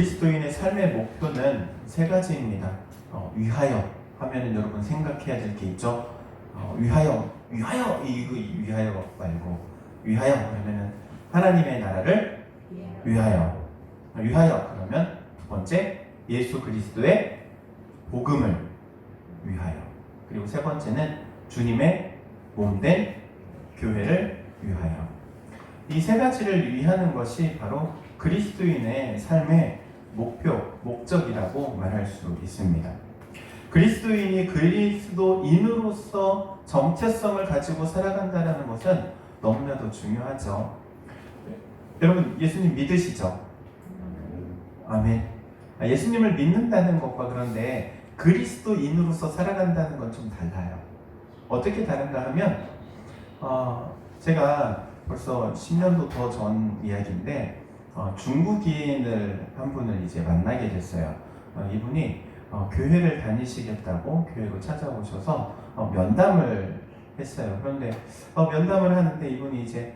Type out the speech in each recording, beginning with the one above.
그리스도인의 삶의 목표는 세 가지입니다. 위하여 하면은 여러분 생각해야 될 게 있죠. 위하여 이거 위하여 말고 위하여 그러면은 하나님의 나라를 위하여 그러면 두 번째 예수 그리스도의 복음을 위하여, 그리고 세 번째는 주님의 몸된 교회를 위하여. 이 세 가지를 위하는 것이 바로 그리스도인의 삶의 목적이라고 말할 수 있습니다. 그리스도인이 그리스도인으로서 정체성을 가지고 살아간다는 것은 너무나도 중요하죠. 여러분 예수님 믿으시죠? 아멘. 예수님을 믿는다는 것과 그런데 그리스도인으로서 살아간다는 건 좀 달라요. 어떻게 다른가 하면 제가 벌써 10년도 더 전 이야기인데 중국인을 한 분을 이제 만나게 됐어요. 이분이 교회를 다니시겠다고 교회로 찾아오셔서 면담을 했어요. 그런데 면담을 하는데 이분이 이제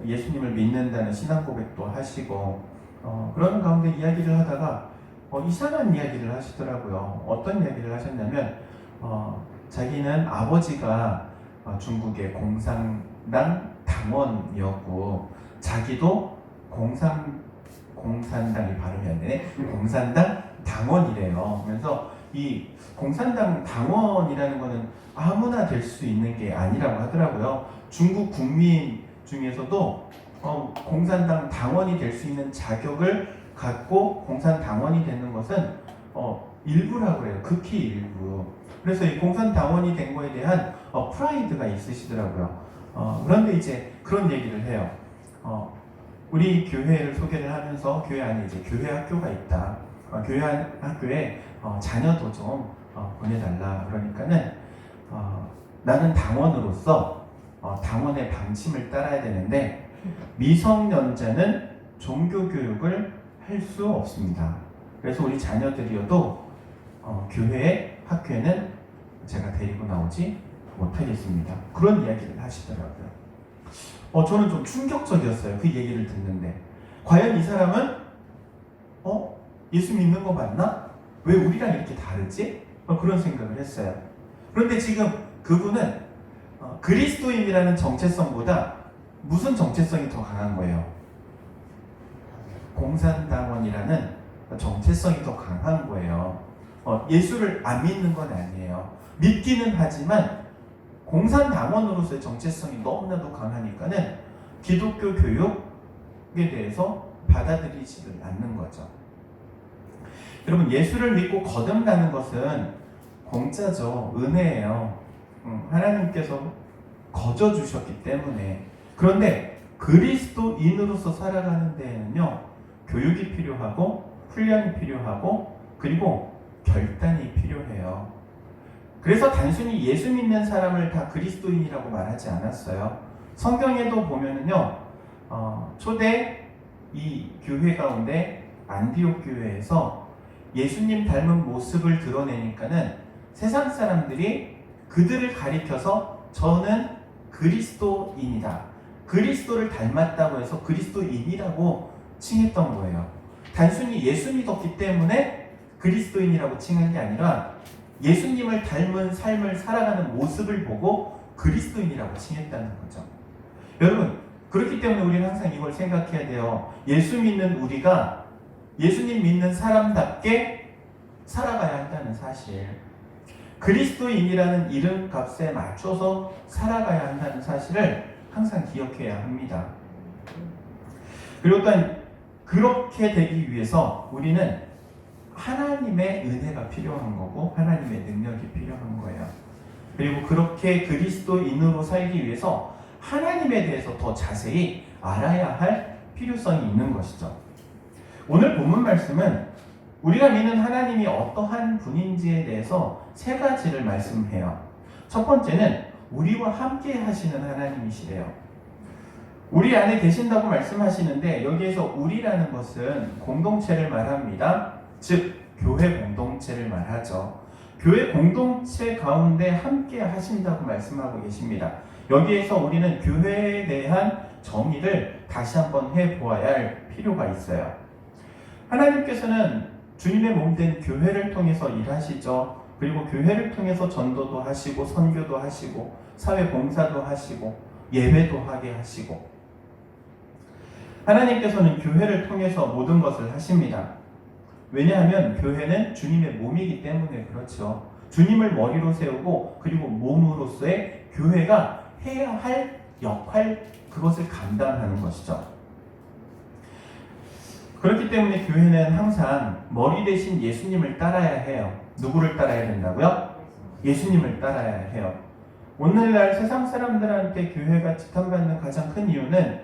예수님을 믿는다는 신앙 고백도 하시고 그러는 가운데 이야기를 하다가 이상한 이야기를 하시더라고요. 어떤 이야기를 하셨냐면 자기는 아버지가 중국의 공산당 당원이었고 자기도 공산당이 발음이 안 되네. 공산당 당원이래요. 그래서 이 공산당 당원이라는 거는 아무나 될 수 있는 게 아니라고 하더라고요. 중국 국민 중에서도 공산당 당원이 될 수 있는 자격을 갖고 공산당원이 되는 것은 일부라고 해요. 극히 일부. 그래서 이 공산당원이 된 거에 대한 프라이드가 있으시더라고요. 그런데 이제 그런 얘기를 해요. 우리 교회를 소개를 하면서 교회 안에 이제 교회 학교가 있다. 교회 학교에 자녀도 좀 보내달라. 그러니까는 나는 당원으로서 당원의 방침을 따라야 되는데 미성년자는 종교 교육을 할 수 없습니다. 그래서 우리 자녀들이어도 교회 학교에는 제가 데리고 나오지 못하겠습니다. 그런 이야기를 하시더라고요. 저는 좀 충격적이었어요. 그 얘기를 듣는데 과연 이 사람은 예수 믿는 거 맞나? 왜 우리랑 이렇게 다르지? 그런 생각을 했어요. 그런데 지금 그분은 그리스도인이라는 정체성보다 무슨 정체성이 더 강한 거예요? 공산당원이라는 정체성이 더 강한 거예요. 예수를 안 믿는 건 아니에요. 믿기는 하지만 공산당원으로서의 정체성이 너무나도 강하니까는 기독교 교육에 대해서 받아들이지를 않는 거죠. 여러분 예수를 믿고 거듭나는 것은 공짜죠. 은혜예요. 하나님께서 거저 주셨기 때문에. 그런데 그리스도인으로서 살아가는 데에는요 교육이 필요하고 훈련이 필요하고 그리고 결단이 필요해요. 그래서 단순히 예수 믿는 사람을 다 그리스도인이라고 말하지 않았어요. 성경에도 보면은요 초대 이 교회 가운데 안디옥 교회에서 예수님 닮은 모습을 드러내니까는 세상 사람들이 그들을 가리켜서 저는 그리스도인이다. 그리스도를 닮았다고 해서 그리스도인이라고 칭했던 거예요. 단순히 예수 믿었기 때문에 그리스도인이라고 칭한 게 아니라 예수님을 닮은 삶을 살아가는 모습을 보고 그리스도인이라고 칭했다는 거죠. 여러분 그렇기 때문에 우리는 항상 이걸 생각해야 돼요. 예수 믿는 우리가 예수님 믿는 사람답게 살아가야 한다는 사실, 그리스도인이라는 이름값에 맞춰서 살아가야 한다는 사실을 항상 기억해야 합니다. 그리고 또한 그렇게 되기 위해서 우리는 하나님의 은혜가 필요한 거고 하나님의 능력이 필요한 거예요. 그리고 그렇게 그리스도인으로 살기 위해서 하나님에 대해서 더 자세히 알아야 할 필요성이 있는 것이죠. 오늘 본문 말씀은 우리가 믿는 하나님이 어떠한 분인지에 대해서 세 가지를 말씀해요. 첫 번째는 우리와 함께 하시는 하나님이시래요. 우리 안에 계신다고 말씀하시는데 여기에서 우리라는 것은 공동체를 말합니다. 즉 교회 공동체를 말하죠. 교회 공동체 가운데 함께 하신다고 말씀하고 계십니다. 여기에서 우리는 교회에 대한 정의를 다시 한번 해보아야 할 필요가 있어요. 하나님께서는 주님의 몸된 교회를 통해서 일하시죠. 그리고 교회를 통해서 전도도 하시고 선교도 하시고 사회 봉사도 하시고 예배도 하게 하시고, 하나님께서는 교회를 통해서 모든 것을 하십니다. 왜냐하면 교회는 주님의 몸이기 때문에 그렇죠. 주님을 머리로 세우고 그리고 몸으로서의 교회가 해야 할 역할, 그것을 감당하는 것이죠. 그렇기 때문에 교회는 항상 머리 대신 예수님을 따라야 해요. 누구를 따라야 된다고요? 예수님을 따라야 해요. 오늘날 세상 사람들한테 교회가 지탄받는 가장 큰 이유는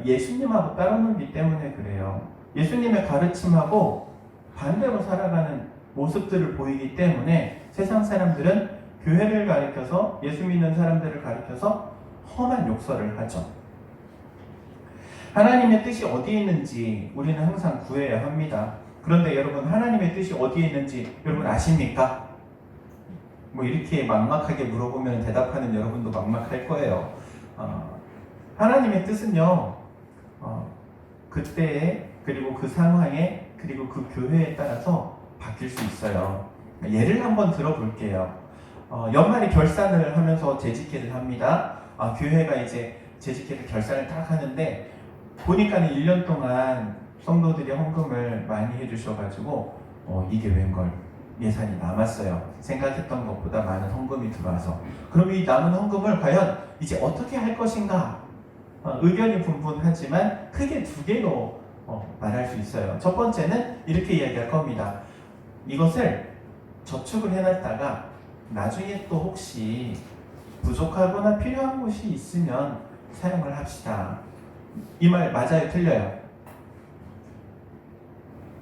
예수님하고 따라놀기 때문에 그래요. 예수님의 가르침하고 반대로 살아가는 모습들을 보이기 때문에 세상 사람들은 교회를 가리켜서, 예수 믿는 사람들을 가리켜서 험한 욕설을 하죠. 하나님의 뜻이 어디에 있는지 우리는 항상 구해야 합니다. 그런데 여러분, 하나님의 뜻이 어디에 있는지 여러분 아십니까? 뭐 이렇게 막막하게 물어보면 대답하는 여러분도 막막할 거예요. 하나님의 뜻은요, 그때에, 그리고 그 상황에, 그리고 그 교회에 따라서 바뀔 수 있어요. 예를 한번 들어볼게요. 연말에 결산을 하면서 재직회를 합니다. 교회가 이제 재직회를 결산을 딱 하는데 보니까는 1년 동안 성도들이 헌금을 많이 해주셔가지고 이게 웬걸 예산이 남았어요. 생각했던 것보다 많은 헌금이 들어와서, 그럼 이 남은 헌금을 과연 이제 어떻게 할 것인가? 의견이 분분하지만 크게 두 개로 말할 수 있어요. 첫 번째는 이렇게 이야기할 겁니다. 이것을 저축을 해놨다가 나중에 또 혹시 부족하거나 필요한 곳이 있으면 사용을 합시다. 이 말 맞아요? 틀려요?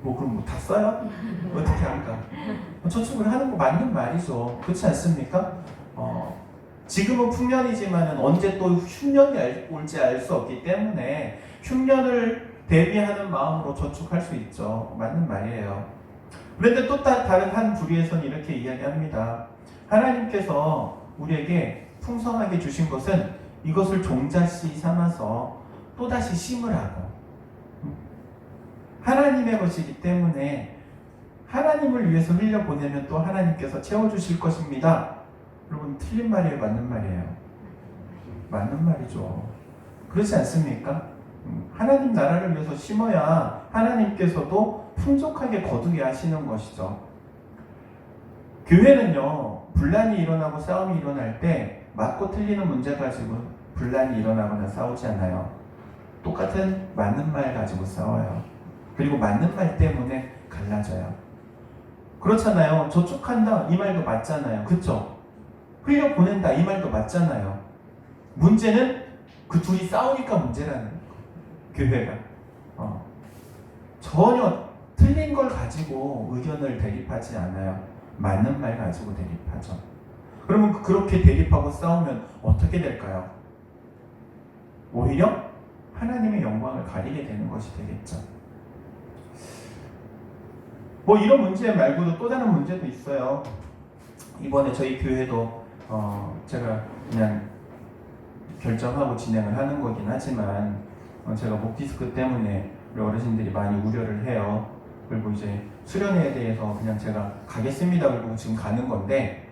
그럼 뭐 다 써요? 어떻게 할까? 저축을 하는 거 맞는 말이죠. 그렇지 않습니까? 지금은 풍년이지만 언제 또 흉년이 올지 알 수 없기 때문에 흉년을 대비하는 마음으로 저축할 수 있죠. 맞는 말이에요. 그런데 또 다른 한 부류에서는 이렇게 이야기합니다. 하나님께서 우리에게 풍성하게 주신 것은 이것을 종잣씨 삼아서 또다시 심으라고. 하나님의 것이기 때문에 하나님을 위해서 흘려보내면 또 하나님께서 채워주실 것입니다. 여러분, 틀린 말이에요? 맞는 말이에요? 맞는 말이죠. 그렇지 않습니까? 하나님 나라를 위해서 심어야 하나님께서도 풍족하게 거두게 하시는 것이죠. 교회는요, 분란이 일어나고 싸움이 일어날 때 맞고 틀리는 문제 가지고 분란이 일어나거나 싸우지 않아요. 똑같은 맞는 말 가지고 싸워요. 그리고 맞는 말 때문에 갈라져요. 그렇잖아요. 저축한다, 이 말도 맞잖아요. 그쵸? 흘려보낸다, 이 말도 맞잖아요. 문제는 그 둘이 싸우니까 문제라는 거예요. 교회가 전혀 틀린 걸 가지고 의견을 대립하지 않아요. 맞는 말 가지고 대립하죠. 그러면 그렇게 대립하고 싸우면 어떻게 될까요? 오히려 하나님의 영광을 가리게 되는 것이 되겠죠. 이런 문제 말고도 또 다른 문제도 있어요. 이번에 저희 교회도 제가 그냥 결정하고 진행을 하는 거긴 하지만 제가 목 디스크 때문에 우리 어르신들이 많이 우려를 해요. 그리고 이제 수련회에 대해서 그냥 제가 가겠습니다 그리고 지금 가는 건데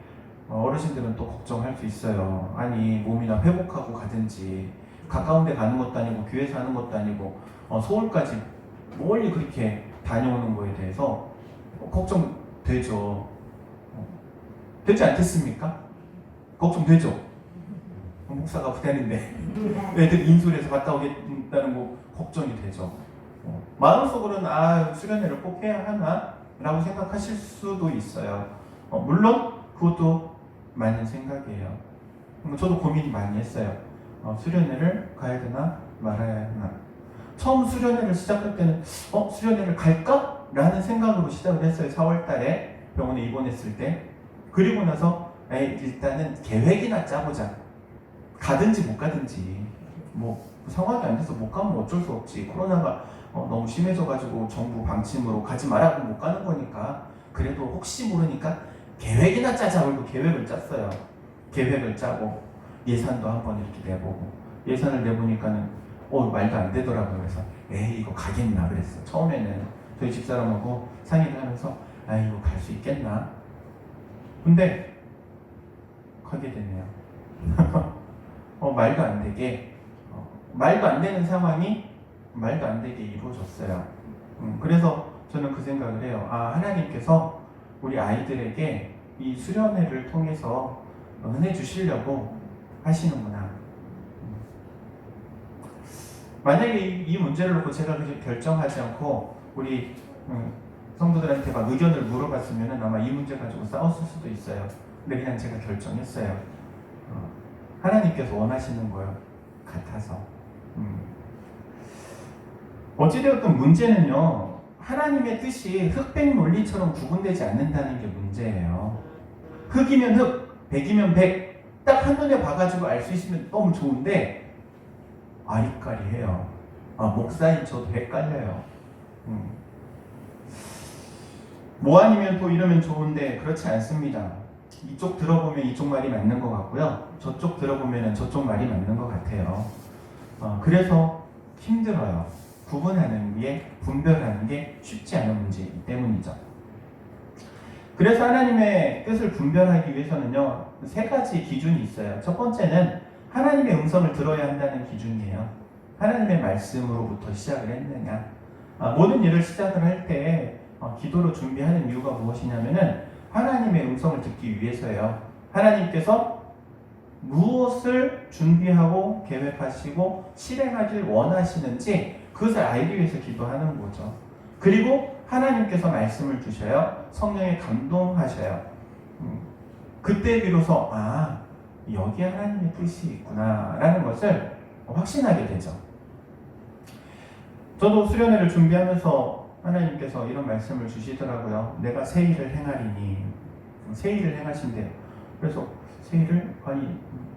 어르신들은 또 걱정할 수 있어요. 아니, 몸이나 회복하고 가든지, 가까운 데 가는 것도 아니고 교회에서 하는 것도 아니고 서울까지 멀리 그렇게 다녀오는 거에 대해서 걱정되죠. 되지 않겠습니까? 걱정되죠. 목사가 부대는데 애들 인솔해서 갔다 오겠다는 거 걱정이 되죠. 마음속으로는 수련회를 꼭 해야 하나? 라고 생각하실 수도 있어요. 물론 그것도 맞는 생각이에요. 저도 고민 많이 했어요. 수련회를 가야 되나 말아야 하나. 처음 수련회를 시작할 때는 수련회를 갈까? 라는 생각으로 시작을 했어요. 4월 달에 병원에 입원했을 때. 그리고 나서 일단은 계획이나 짜보자. 가든지 못 가든지, 상황이 안 돼서 못 가면 어쩔 수 없지. 코로나가 너무 심해져가지고 정부 방침으로 가지 말라고 못 가는 거니까 그래도 혹시 모르니까 계획이나 짜자. 그리고 계획을 짰어요. 계획을 짜고 예산도 한번 이렇게 내보고, 예산을 내보니까는 말도 안 되더라고요. 그래서 이거 가겠나 그랬어. 처음에는 저희 집사람하고 상의를 하면서 아이고 갈 수 있겠나? 근데 가게 됐네요. 말도 안 되게 말도 안 되는 상황이 말도 안 되게 이루어졌어요. 그래서 저는 그 생각을 해요. 하나님께서 우리 아이들에게 이 수련회를 통해서 은혜 주시려고 하시는구나. 만약에 이 문제를 놓고 제가 결정하지 않고 우리 성도들한테 막 의견을 물어봤으면 아마 이 문제 가지고 싸웠을 수도 있어요. 근데 그냥 제가 결정했어요. 하나님께서 원하시는 것 같아서. 어찌되었든 문제는요, 하나님의 뜻이 흑백 논리처럼 구분되지 않는다는 게 문제예요. 흑이면 흑, 백이면 백, 딱 한눈에 봐가지고 알 수 있으면 너무 좋은데 아리까리해요. 목사인 저도 헷갈려요. 뭐 아니면 또 이러면 좋은데 그렇지 않습니다. 이쪽 들어보면 이쪽 말이 맞는 것 같고요, 저쪽 들어보면 저쪽 말이 맞는 것 같아요. 그래서 힘들어요. 구분하는 게, 분별하는 게 쉽지 않은 문제이기 때문이죠. 그래서 하나님의 뜻을 분별하기 위해서는요, 세 가지 기준이 있어요. 첫 번째는 하나님의 음성을 들어야 한다는 기준이에요. 하나님의 말씀으로부터 시작을 했느냐. 모든 일을 시작을 할 때 기도로 준비하는 이유가 무엇이냐면은 하나님의 음성을 듣기 위해서예요. 하나님께서 무엇을 준비하고 계획하시고 실행하길 원하시는지 그것을 알기 위해서 기도하는 거죠. 그리고 하나님께서 말씀을 주셔요. 성령에 감동하셔요. 그때 비로소 여기에 하나님의 뜻이 있구나 라는 것을 확신하게 되죠. 저도 수련회를 준비하면서 하나님께서 이런 말씀을 주시더라고요. 내가 새 일을 행하리니. 새 일을 행하신대요. 그래서 새 일을?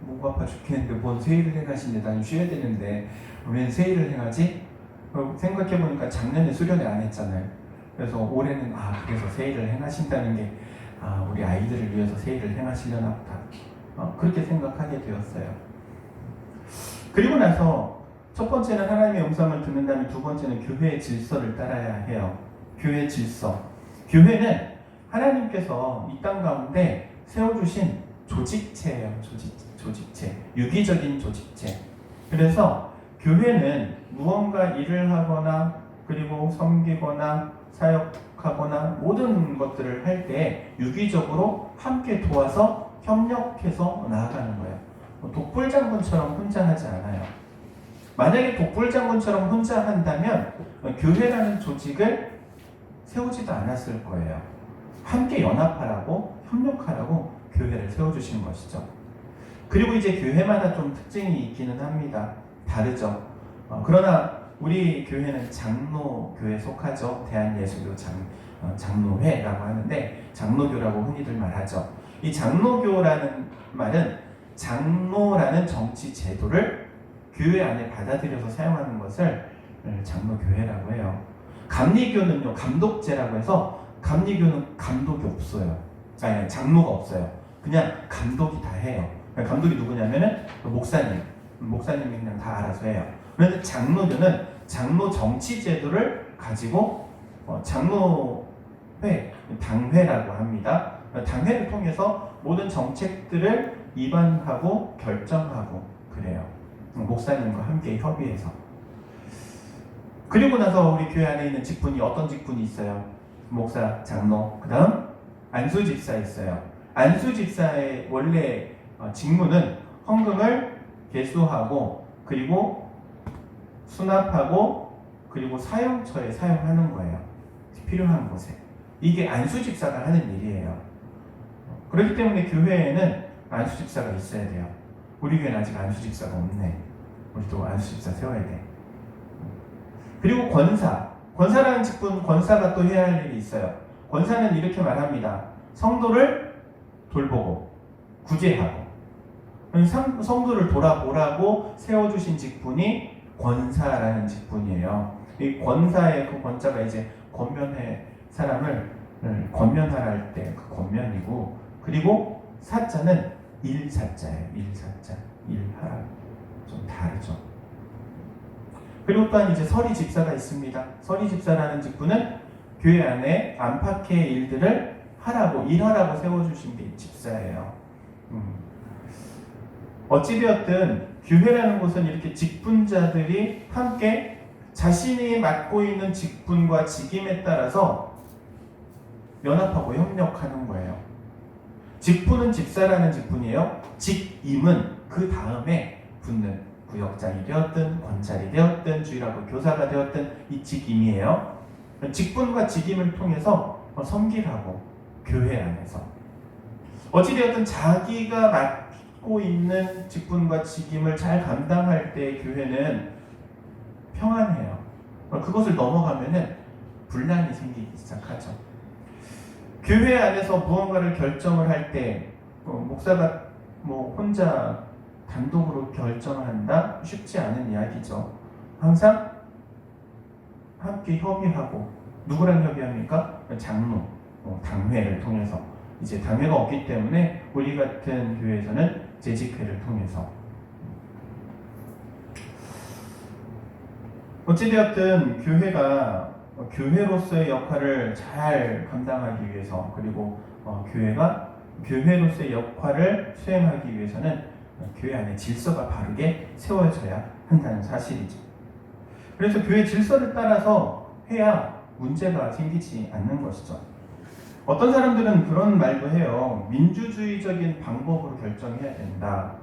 목 아파 죽겠는데 뭔 새 일을 행하신대. 난 쉬어야 되는데 웬 새 일을 행하지? 생각해보니까 작년에 수련회 안 했잖아요. 그래서 올해는 그래서 새 일을 행하신다는 게 우리 아이들을 위해서 새 일을 행하시려나 보다. 그렇게 생각하게 되었어요. 그리고 나서 첫 번째는 하나님의 음성을 듣는다면 두 번째는 교회의 질서를 따라야 해요. 교회의 질서. 교회는 하나님께서 이 땅 가운데 세워주신 조직체예요. 조직체. 유기적인 조직체. 그래서 교회는 무언가 일을 하거나 그리고 섬기거나 사역하거나 모든 것들을 할 때 유기적으로 함께 도와서 협력해서 나아가는 거예요. 독불장군처럼 혼자 하지 않아요. 만약에 독불장군처럼 혼자 한다면 교회라는 조직을 세우지도 않았을 거예요. 함께 연합하라고, 협력하라고 교회를 세워주신 것이죠. 그리고 이제 교회마다 좀 특징이 있기는 합니다. 다르죠. 그러나 우리 교회는 장로교에 속하죠. 대한예수교 장로회라고 하는데 장로교라고 흔히들 말하죠. 이 장로교라는 말은 장로라는 정치 제도를 교회 안에 받아들여서 사용하는 것을 장로교회라고 해요. 감리교는요, 감독제라고 해서 감리교는 감독이 없어요. 장로가 없어요. 그냥 감독이 다 해요. 감독이 누구냐면은 목사님이 그냥 다 알아서 해요. 그런데 장로교는 장로 정치 제도를 가지고 장로회, 당회라고 합니다. 당회를 통해서 모든 정책들을 입안하고 결정하고 그래요. 목사님과 함께 협의해서. 그리고 나서 우리 교회 안에 있는 직분이 어떤 직분이 있어요? 목사, 장로, 그 다음 안수집사 있어요. 안수집사의 원래 직무는 헌금을 계수하고 그리고 수납하고 그리고 사용처에 사용하는 거예요. 필요한 곳에. 이게 안수집사가 하는 일이에요. 그렇기 때문에 교회에는 안수집사가 있어야 돼요. 우리 교회는 아직 안수집사가 없네. 우리도 안수집사 세워야 돼. 그리고 권사라는 직분, 권사가 또 해야 할 일이 있어요. 권사는 이렇게 말합니다. 성도를 돌보고 구제하고 성도를 돌아보라고 세워주신 직분이 권사라는 직분이에요. 이 권사의 그 권자가 이제 권면해 사람을 권면하라 할 때 그 권면이고, 그리고 사자는 일사자예요. 일사자, 일하라. 좀 다르죠. 그리고 또한 이제 서리 집사가 있습니다. 서리 집사라는 직분은 교회 안에 안팎의 일들을 하라고, 일하라고 세워주신 게 집사예요. 어찌되었든 교회라는 곳은 이렇게 직분자들이 함께 자신이 맡고 있는 직분과 직임에 따라서 연합하고 협력하는 거예요. 직분은 집사라는 직분이에요. 직임은 그 다음에 붙는 구역장이 되었든 권찰이 되었든 주일학교 교사가 되었든 이 직임이에요. 직분과 직임을 통해서 섬기라고, 교회 안에서. 어찌되었든 자기가 맡고 있는 직분과 직임을 잘 감당할 때 교회는 평안해요. 그것을 넘어가면은 분란이 생기기 시작하죠. 교회 안에서 무언가를 결정을 할 때 목사가 혼자 단독으로 결정한다? 쉽지 않은 이야기죠. 항상 함께 협의하고, 누구랑 협의합니까? 장로, 당회를 통해서. 이제 당회가 없기 때문에 우리 같은 교회에서는 재직회를 통해서. 어찌되었든 교회가 교회로서의 역할을 잘 감당하기 위해서, 그리고 교회가 교회로서의 역할을 수행하기 위해서는 교회 안에 질서가 바르게 세워져야 한다는 사실이죠. 그래서 교회 질서를 따라서 해야 문제가 생기지 않는 것이죠. 어떤 사람들은 그런 말도 해요. 민주주의적인 방법으로 결정해야 된다.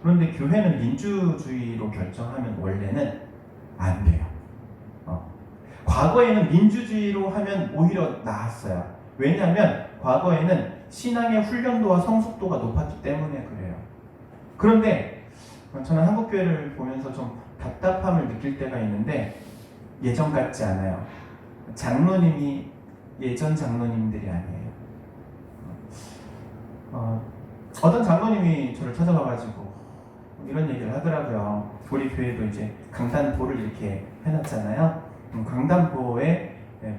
그런데 교회는 민주주의로 결정하면 원래는 안 돼요. 과거에는 민주주의로 하면 오히려 나았어요. 왜냐하면 과거에는 신앙의 훈련도와 성숙도가 높았기 때문에 그래요. 그런데 저는 한국교회를 보면서 좀 답답함을 느낄 때가 있는데, 예전 같지 않아요. 장로님이 예전 장로님들이 아니에요. 어떤 장로님이 저를 찾아와가지고 이런 얘기를 하더라고요. 우리 교회도 이제 강단보를 이렇게 해놨잖아요. 강단보의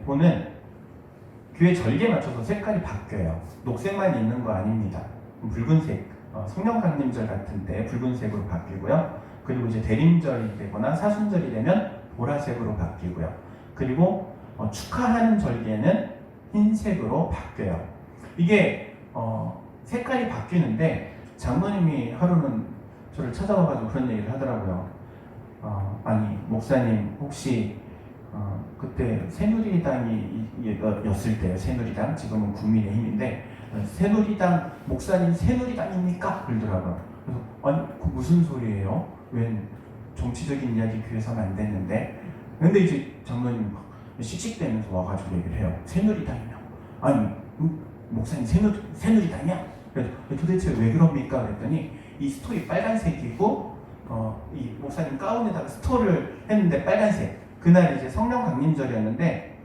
보는 교회 절기에 맞춰서 색깔이 바뀌어요. 녹색만 있는 거 아닙니다. 붉은색, 성령강림절 같은 때 붉은색으로 바뀌고요. 그리고 이제 대림절이 되거나 사순절이 되면 보라색으로 바뀌고요. 그리고 축하하는 절기에는 흰색으로 바뀌어요. 이게 색깔이 바뀌는데, 장로님이 하루는 저를 찾아와가지고 그런 얘기를 하더라고요. 아니 목사님, 혹시 그때 새누리당이었을 때요. 새누리당, 지금은 국민의힘인데, 새누리당 목사님 새누리당입니까? 그러더라고요. 그래서 아니 그 무슨 소리예요? 웬 정치적인 이야기 교회에서 하면 안 되는데. 근데 이제 장로님 씩씩대면서 와가지고 얘기를 해요. 새누리당이냐고. 아니 목사님 새누리당이야? 그래서 도대체 왜 그럽니까? 그랬더니 이 스토리 빨간색이고 이 목사님 가운에다가 스토를 했는데 빨간색. 그날 이제 성령 강림절이었는데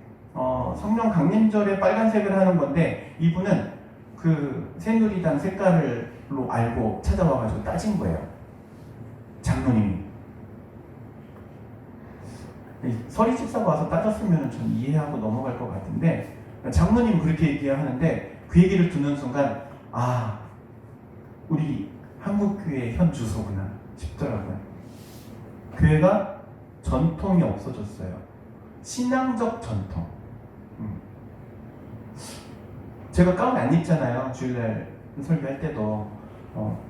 성령 강림절에 빨간색을 하는 건데, 이분은 그 새누리당 색깔로 알고 찾아와가지고 따진 거예요. 장로님이. 서리 집사가 와서 따졌으면 전 이해하고 넘어갈 것 같은데, 장로님 그렇게 얘기하는데 그 얘기를 듣는 순간 우리 한국교회 현 주소구나 싶더라고요. 교회가 전통이 없어졌어요. 신앙적 전통. 제가 가운 안 입잖아요. 주일날 설교할 때도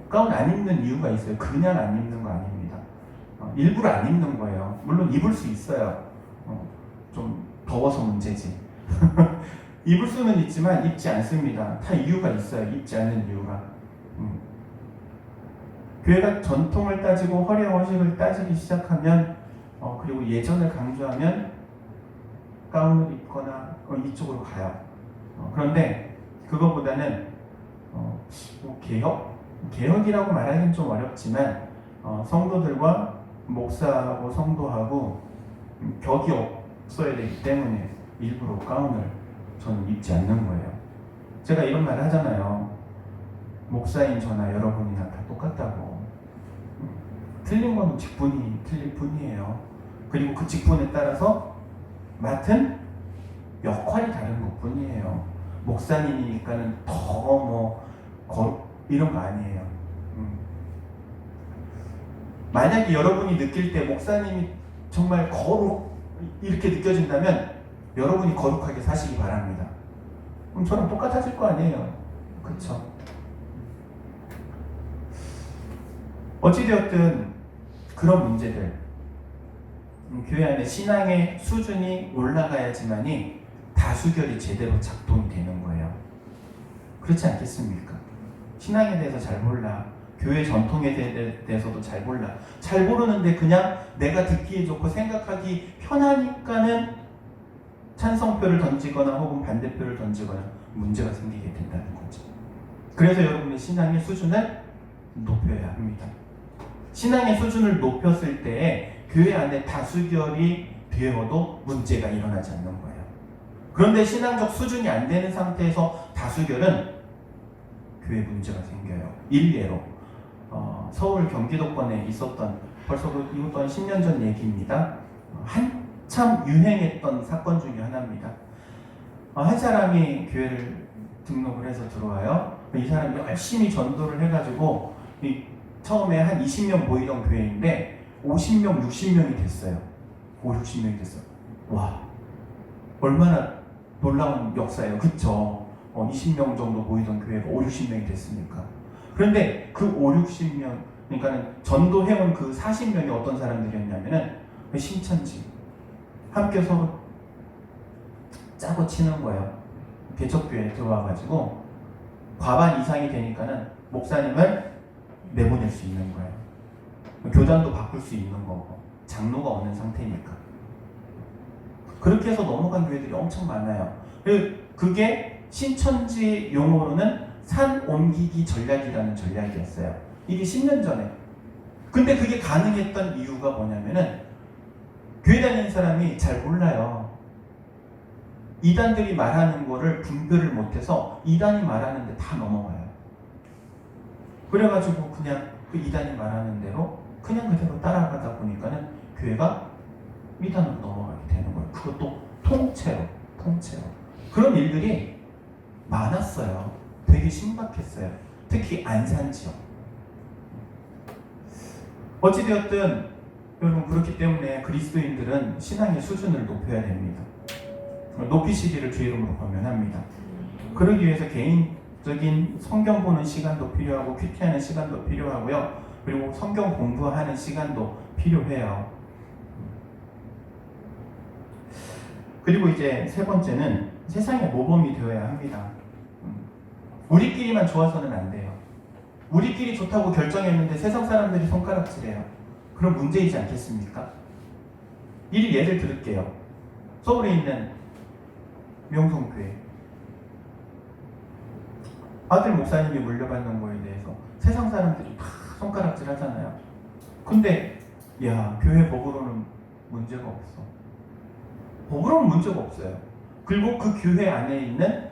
가운 안 입는 이유가 있어요. 그냥 안 입는 거 아닙니다. 일부러 안 입는 거예요. 물론 입을 수 있어요. 좀 더워서 문제지. 입을 수는 있지만 입지 않습니다. 다 이유가 있어요. 입지 않는 이유가. 교회가 전통을 따지고 허례허식을 따지기 시작하면, 그리고 예전을 강조하면 가운을 입거나 이쪽으로 가요. 그런데 그거보다는 개혁이라고 말하기는 좀 어렵지만 성도들과 목사하고 성도하고 격이 없어야 되기 때문에 일부러 가운을 저는 입지 않는 거예요. 제가 이런 말 하잖아요. 목사인 저나 여러분이나 다 똑같다고. 틀린 건 직분이 틀릴 뿐이에요. 그리고 그 직분에 따라서 맡은 역할이 다른 것 뿐이에요. 목사님이니까는 더 이런 거 아니에요. 만약에 여러분이 느낄 때 목사님이 정말 거룩 이렇게 느껴진다면 여러분이 거룩하게 사시기 바랍니다. 그럼 저랑 똑같아질 거 아니에요. 그쵸? 어찌되었든 그런 문제들, 교회 안에 신앙의 수준이 올라가야지만이 다수결이 제대로 작동이 되는 거예요. 그렇지 않겠습니까? 신앙에 대해서 잘 몰라. 교회 전통에 대해서도 잘 몰라. 잘 모르는데 그냥 내가 듣기에 좋고 생각하기 편하니까는 찬성표를 던지거나 혹은 반대표를 던지거나 문제가 생기게 된다는 거죠. 그래서 여러분의 신앙의 수준을 높여야 합니다. 신앙의 수준을 높였을 때에 교회 안에 다수결이 되어도 문제가 일어나지 않는 거예요. 그런데 신앙적 수준이 안 되는 상태에서 다수결은 교회 문제가 생겨요. 일례로 서울 경기도권에 있었던, 벌써 이것도 한 10년 전 얘기입니다. 한참 유행했던 사건 중에 하나입니다. 한 사람이 교회를 등록을 해서 들어와요. 이 사람이 열심히 전도를 해가지고 처음에 한 20명 모이던 교회인데 50명, 60명이 됐어요. 5, 60명이 됐어요. 와, 얼마나 놀라운 역사예요. 그쵸? 20명 정도 모이던 교회가 5, 60명이 됐으니까. 그런데 그 5, 60명, 그러니까 전도해온 그 40명이 어떤 사람들이었냐면은 신천지 함께 서로 짜고 치는 거예요. 개척교회에 들어와가지고 과반 이상이 되니까는 목사님을 내보낼 수 있는 거예요. 교단도 바꿀 수 있는 거고 장로가 없는 상태니까. 그렇게 해서 넘어간 교회들이 엄청 많아요. 그게 신천지 용어로는 산 옮기기 전략이라는 전략이었어요. 이게 10년 전에. 근데 그게 가능했던 이유가 뭐냐면은 교회 다니는 사람이 잘 몰라요. 이단들이 말하는 거를 분별을 못해서 이단이 말하는데 다 넘어가요. 그래가지고 그냥 그 이단이 말하는 대로 그냥 그대로 따라가다 보니까는 교회가 이단으로 넘어가게 되는 거예요. 그것도 통째로. 그런 일들이 많았어요. 되게 신박했어요. 특히 안산 지역. 어찌되었든 여러분, 그렇기 때문에 그리스도인들은 신앙의 수준을 높여야 됩니다. 높이시기를 주 이름으로 권면합니다. 그러기 위해서 개인적인 성경 보는 시간도 필요하고 큐티하는 시간도 필요하고요. 그리고 성경 공부하는 시간도 필요해요. 그리고 이제 세 번째는 세상의 모범이 되어야 합니다. 우리끼리만 좋아서는 안 돼요. 우리끼리 좋다고 결정했는데 세상 사람들이 손가락질해요. 그럼 문제이지 않겠습니까? 예를 들을게요. 서울에 있는 명성교회. 아들 목사님이 물려받는 거에 대해서 세상 사람들이 다 손가락질 하잖아요. 근데 교회 법으로는 문제가 없어. 법으로는 문제가 없어요. 그리고 그 교회 안에 있는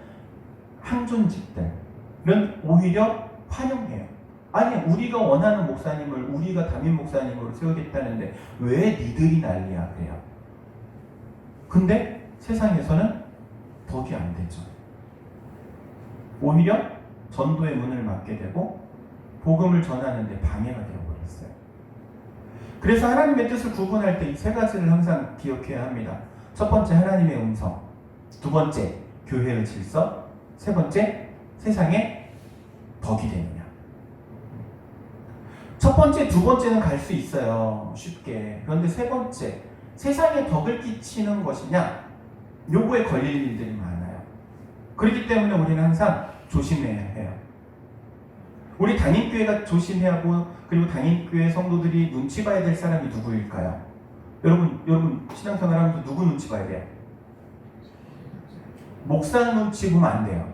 항존직들은 오히려 환영해요. 아니, 우리가 원하는 목사님을 우리가 담임 목사님으로 세우겠다는데 왜 니들이 난리야 그래요. 근데 세상에서는 덕이 안 되죠. 오히려 전도의 문을 막게 되고 복음을 전하는데 방해가 되어버렸어요. 그래서 하나님의 뜻을 구분할 때 이 세 가지를 항상 기억해야 합니다. 첫 번째, 하나님의 음성. 두 번째, 교회의 질서. 세 번째, 세상에 덕이 되느냐. 첫 번째, 두 번째는 갈 수 있어요. 쉽게. 그런데 세 번째, 세상에 덕을 끼치는 것이냐, 요거에 걸릴 일들이 많아요. 그렇기 때문에 우리는 항상 조심해야 해요. 우리 담임교회가 조심해야 하고, 그리고 담임교회 성도들이 눈치 봐야 될 사람이 누구일까요? 여러분 신앙생활하면서 누구 눈치 봐야 돼요? 목사 눈치 보면 안 돼요.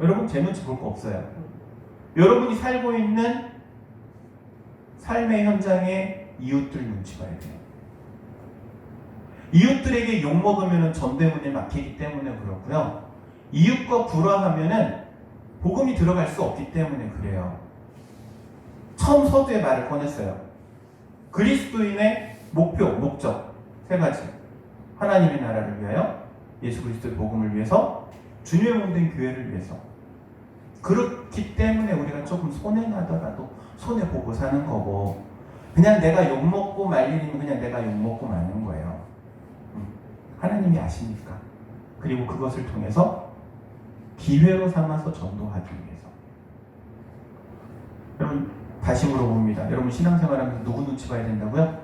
여러분 제 눈치 볼 거 없어요. 여러분이 살고 있는 삶의 현장에 이웃들 눈치 봐야 돼요. 이웃들에게 욕먹으면 전대문에 막히기 때문에 그렇고요. 이웃과 불화하면 복음이 들어갈 수 없기 때문에 그래요. 처음 서두에 말을 꺼냈어요. 그리스도인의 목표, 목적 세 가지. 하나님의 나라를 위하여, 예수 그리스도의 복음을 위해서, 주님의 몸된 교회를 위해서. 그렇기 때문에 우리가 조금 손해나더라도 손해보고 사는 거고, 그냥 내가 욕먹고 말 일이면 그냥 내가 욕먹고 마는 거예요. 하나님이 아시니까. 그리고 그것을 통해서 기회로 삼아서 전도하기 위해서. 여러분 다시 물어봅니다. 여러분 신앙생활하면서 누구 눈치 봐야 된다고요?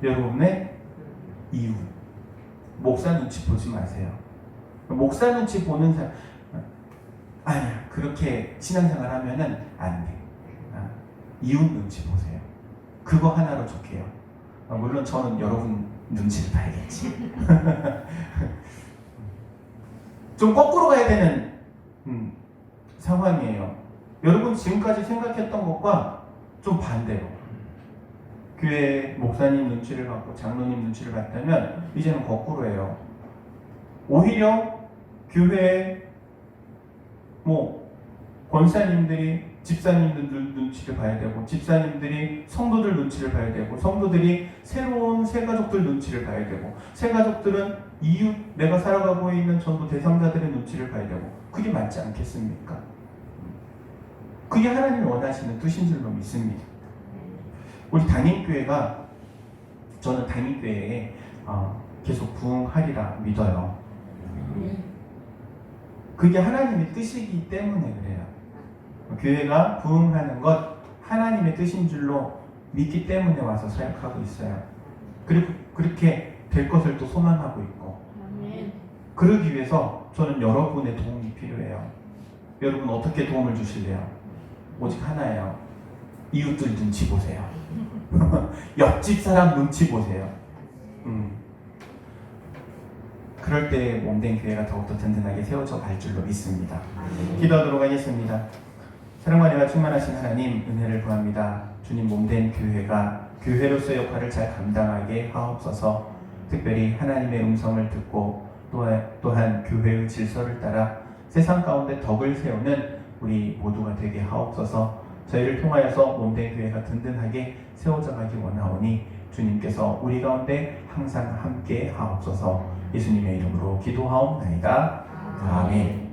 여러분의 이웃. 목사 눈치 보지 마세요. 목사 눈치 보는 사람 아니야. 그렇게 신앙생활 하면은 안 돼. 이웃 눈치 보세요. 그거 하나로 좋게요. 물론 저는 여러분 눈치를 봐야겠지. 좀 거꾸로 가야 되는 상황이에요. 여러분 지금까지 생각했던 것과 좀 반대로 교회 목사님 눈치를 받고 장로님 눈치를 받다면 이제는 거꾸로예요. 오히려 교회 권사님들이 집사님들 눈치를 봐야 되고, 집사님들이 성도들 눈치를 봐야 되고, 성도들이 새로운 새가족들 눈치를 봐야 되고, 새가족들은 이웃 내가 살아가고 있는 전도 대상자들의 눈치를 봐야 되고, 그게 맞지 않겠습니까? 그게 하나님이 원하시는 뜻인 줄로 믿습니다. 우리 담임교회가, 저는 담임교회에 계속 부흥하리라 믿어요. 그게 하나님의 뜻이기 때문에 그래요. 교회가 부흥하는 것 하나님의 뜻인 줄로 믿기 때문에 와서 사역하고 있어요. 그리고 그렇게 될 것을 또 소망하고 있고, 그러기 위해서 저는 여러분의 도움이 필요해요. 여러분 어떻게 도움을 주실래요? 오직 하나예요. 이웃들 눈치 보세요. 옆집 사람 눈치 보세요. 그럴 때 몸된 교회가 더욱더 든든하게 세워져 갈 줄로 믿습니다. 기도하도록 하겠습니다. 사랑과 은혜가 충만하신 하나님, 은혜를 구합니다. 주님 몸된 교회가 교회로서의 역할을 잘 감당하게 하옵소서. 특별히 하나님의 음성을 듣고 또한 교회의 질서를 따라 세상 가운데 덕을 세우는 우리 모두가 되게 하옵소서. 저희를 통하여서 몸된 교회가 든든하게 세워져 가기 원하오니 주님께서 우리 가운데 항상 함께 하옵소서. 예수님의 이름으로 기도하옵나이다. 아멘.